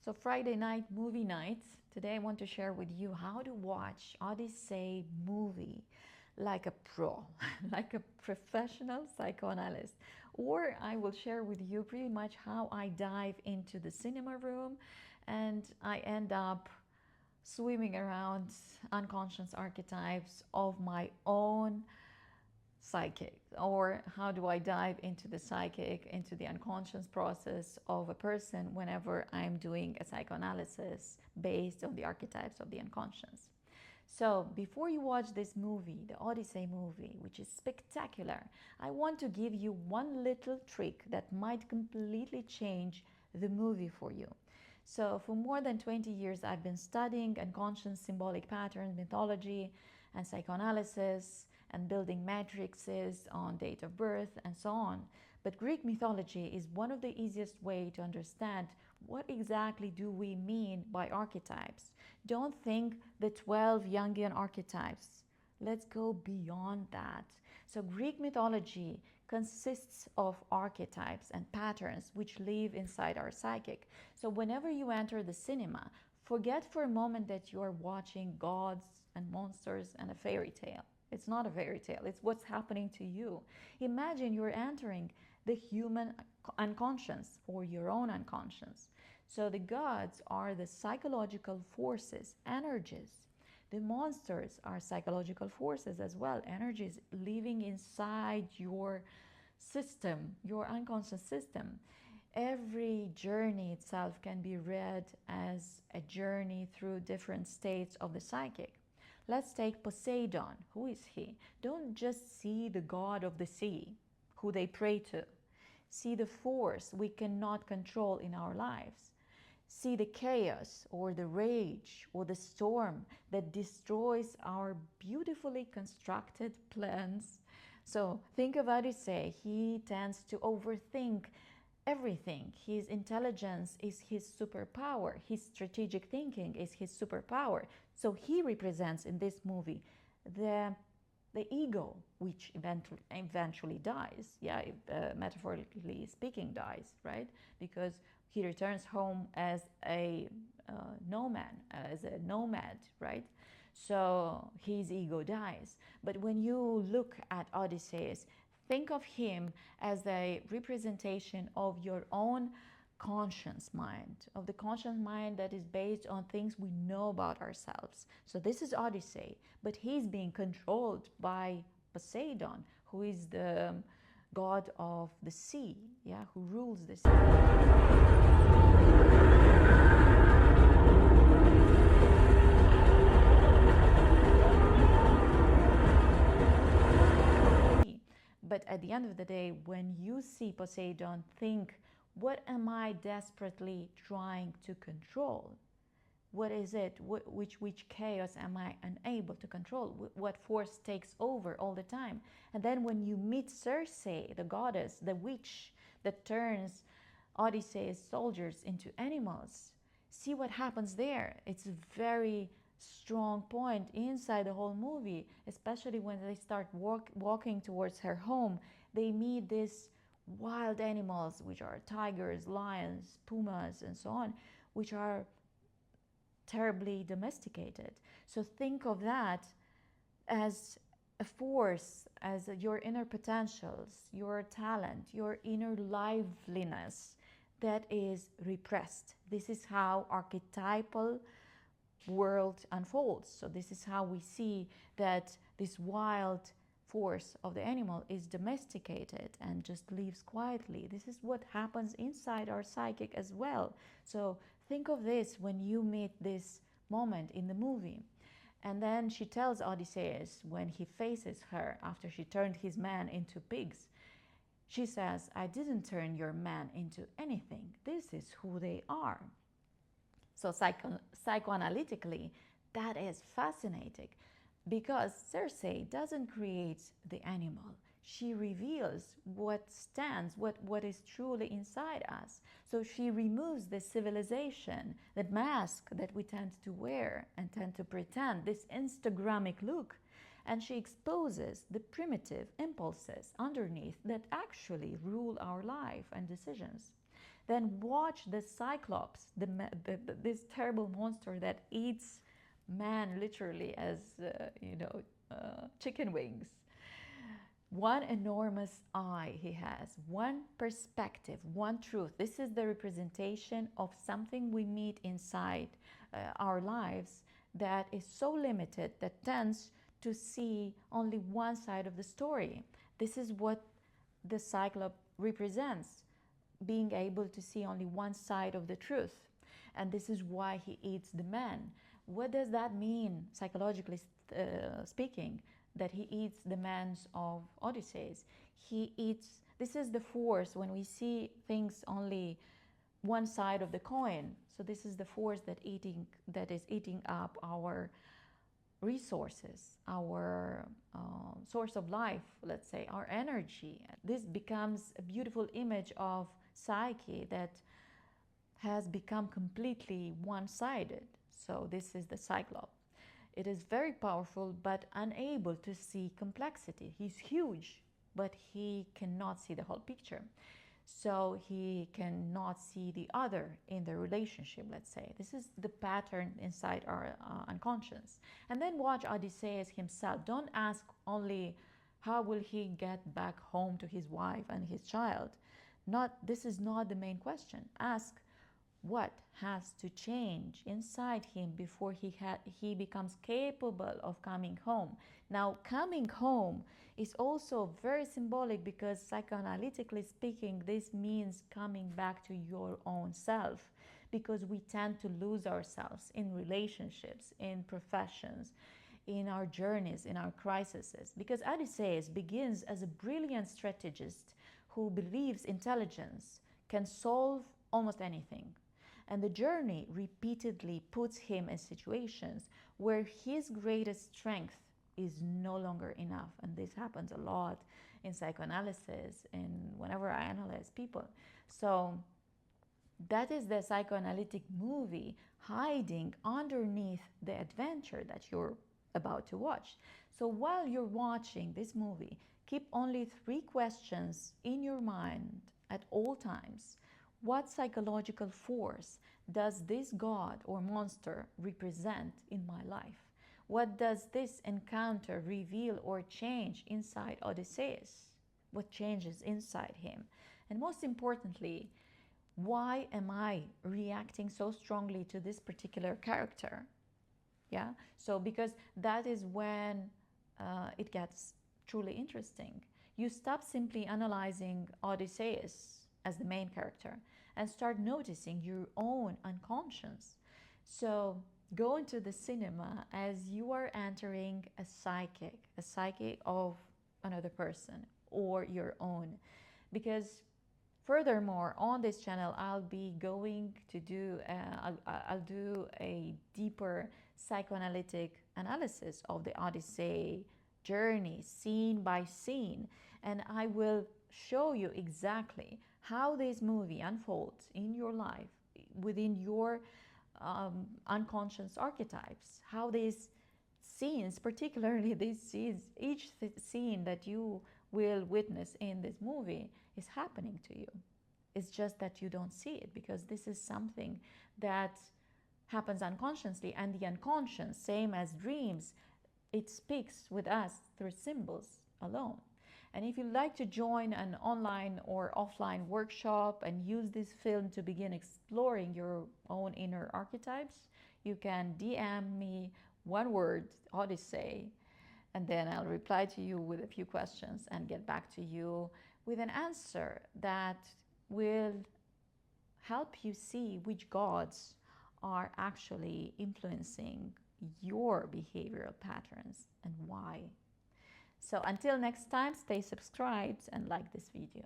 So Friday night, movie night. Today I want to share with you how to watch Odyssey movie like a pro, like a professional psychoanalyst. Or I will share with you pretty much how I dive into the cinema room and I end up swimming around unconscious archetypes of my own psychic, or how do I dive into the psychic, into the unconscious process of a person whenever I'm doing a psychoanalysis based on the archetypes of the unconscious. So before you watch this movie, the Odyssey movie, which is spectacular, I want to give you one little trick that might completely change the movie for you. So for more than 20 years, I've been studying unconscious symbolic patterns, mythology, and psychoanalysis, and building matrices on date of birth and so on. But Greek mythology is one of the easiest way to understand what exactly do we mean by archetypes. Don't think the 12 Jungian archetypes. Let's go beyond that. So Greek mythology consists of archetypes and patterns which live inside our psychic. So whenever you enter the cinema, forget for a moment that you are watching gods and monsters and a fairy tale. It's not a fairy tale, it's what's happening to you. Imagine you're entering the human unconscious or your own unconscious. So the gods are the psychological forces, energies. The monsters are psychological forces as well, energies living inside your system, your unconscious system. Every journey itself can be read as a journey through different states of the psychic. Let's take Poseidon. Who is he? Don't just see the god of the sea, who they pray to. See the force we cannot control in our lives. See the chaos or the rage or the storm that destroys our beautifully constructed plans. So think of Odyssey. He tends to overthink everything. His intelligence is his superpower. His strategic thinking is his superpower. So he represents in this movie the ego, which eventually dies. Yeah, metaphorically speaking, dies, right? Because he returns home as a nomad, right? So his ego dies. But when you look at Odysseus, think of him as a representation of your own conscious mind, of the conscious mind that is based on things we know about ourselves. So this is Odyssey, but he's being controlled by Poseidon, who is the god of the sea, yeah, who rules the sea. But at the end of the day, when you see Poseidon, think, what am I desperately trying to control? What is it? Which chaos am I unable to control? What force takes over all the time? And then when you meet Circe, the goddess, the witch that turns Odysseus' soldiers into animals, see what happens there. It's a very strong point inside the whole movie, especially when they start walking towards her home. They meet these wild animals, which are tigers, lions, pumas, and so on, which are terribly domesticated. So think of that as a force, as your inner potentials, your talent, your inner liveliness that is repressed. This is how archetypal world unfolds. So this is how we see that this wild force of the animal is domesticated and just lives quietly. This is what happens inside our psychic as well. So think of this when you meet this moment in the movie. And then she tells Odysseus, when he faces her after she turned his men into pigs, she says, I didn't turn your men into anything. This is who they are. So psychoanalytically, that is fascinating, because Circe doesn't create the animal. She reveals what stands, what is truly inside us. So she removes the civilization, that mask that we tend to wear and tend to pretend, this Instagrammic look. And she exposes the primitive impulses underneath that actually rule our life and decisions. Then watch the Cyclops, this terrible monster that eats man literally as, chicken wings. One enormous eye he has, one perspective, one truth. This is the representation of something we meet inside our lives that is so limited that tends to see only one side of the story. This is what the Cyclops represents, being able to see only one side of the truth. And this is why he eats the man. What does that mean, psychologically speaking, that he eats the man of Odysseus? He eats, this is the force when we see things only one side of the coin. So this is the force that is eating up our resources, our source of life, let's say, our energy. This becomes a beautiful image of psyche that has become completely one-sided. So this is the Cyclops. It is very powerful but unable to see complexity. He's huge, but he cannot see the whole picture. So he cannot see the other in the relationship, let's say. This is the pattern inside our unconscious. And then watch Odysseus himself. Don't ask only how will he get back home to his wife and his child. This is not the main question. Ask what has to change inside him before he becomes capable of coming home. Now, coming home is also very symbolic because psychoanalytically speaking, this means coming back to your own self, because we tend to lose ourselves in relationships, in professions, in our journeys, in our crises. Because Odysseus begins as a brilliant strategist who believes intelligence can solve almost anything. And the journey repeatedly puts him in situations where his greatest strength is no longer enough. And this happens a lot in psychoanalysis and whenever I analyze people. So that is the psychoanalytic movie hiding underneath the adventure that you're about to watch. So while you're watching this movie, keep only 3 questions in your mind at all times. What psychological force does this god or monster represent in my life? What does this encounter reveal or change inside Odysseus? What changes inside him? And most importantly, why am I reacting so strongly to this particular character? Yeah, so because that is when it gets truly interesting. You stop simply analyzing Odysseus as the main character and start noticing your own unconscious. So go into the cinema as you are entering a psyche of another person or your own. Because furthermore, on this channel, I'll be going to do, I'll do a deeper psychoanalytic analysis of the Odyssey journey, scene by scene, and I will show you exactly how this movie unfolds in your life, within your unconscious archetypes, how these scenes, particularly these scenes, each scene that you will witness in this movie is happening to you. It's just that you don't see it because this is something that happens unconsciously, and the unconscious, same as dreams, it speaks with us through symbols alone. And if you'd like to join an online or offline workshop and use this film to begin exploring your own inner archetypes, you can DM me one word, Odyssey, and then I'll reply to you with a few questions and get back to you with an answer that will help you see which gods are actually influencing your behavioral patterns and why. So until next time, stay subscribed and like this video.